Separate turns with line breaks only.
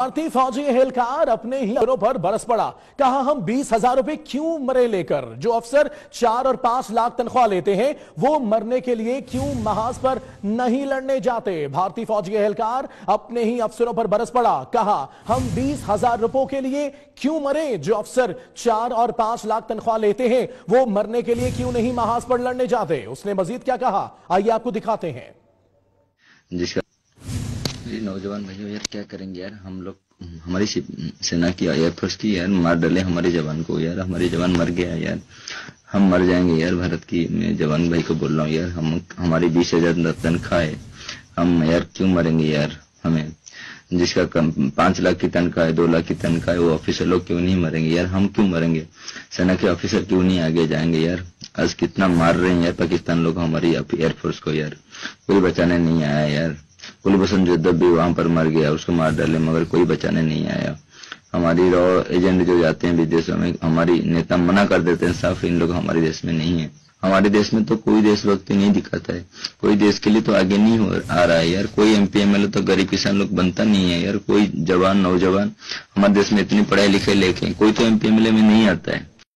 भारतीय फौजी एहलकार अपने ही अफसरों पर बरस पड़ा। कहा हम 20,000 रुपए क्यों मरे लेकर। जो अफसर 4 और 5 लाख तनख्वाह लेते हैं वो मरने के लिए क्यों महाज पर नहीं लड़ने जाते। भारतीय फौजी एहलकार अपने ही अफसरों पर बरस पड़ा। कहा हम 20,000 रुपयों के लिए क्यों मरे। जो अफसर 4 और 5 लाख तनख्वाह लेते हैं वो मरने के लिए क्यों नहीं महाज पर लड़ने जाते। उसने मजीद क्या कहा आइए आपको दिखाते हैं।
जिसका नौजवान भाइयों यार क्या करेंगे यार, हम लोग हमारी सेना की एयरफोर्स की यार मार डाले हमारे जवान को यार, हमारे जवान मर गया यार, हम मर जाएंगे यार। भारत की मैं जवान भाई को बोल रहा हूँ यार, हम हमारी 20,000 तनख्वाह है, हम यार क्यों मरेंगे यार। हमें जिसका 5 लाख की तनख्वाह है, 2 लाख की तनख्वाह है, वो ऑफिसर लोग क्यों नहीं मरेंगे यार, हम क्यों मरेंगे। सेना के ऑफिसर क्यों नहीं आगे जाएंगे यार। आज कितना मार रहे हैं यार पाकिस्तान लोग हमारी एयरफोर्स को यार, कोई बचाने नहीं आया यार। कुलभूषण जाधव भी वहां पर मर गया, उसको मार डाले मगर कोई बचाने नहीं आया। हमारी रॉ एजेंट जो जाते हैं विदेशों में, हमारी नेता मना कर देते हैं साफ, इन लोग हमारे देश में नहीं है। हमारे देश में तो कोई देशभक्ति नहीं दिखाता है, कोई देश के लिए तो आगे नहीं आ रहा है यार। कोई एमपी एमएलए तो गरीब किसान लोग बनता नहीं है यार। कोई जवान नौजवान हमारे देश में इतनी पढ़ाई लिखाई लेके कोई तो एमपी एमएलए में नहीं आता है।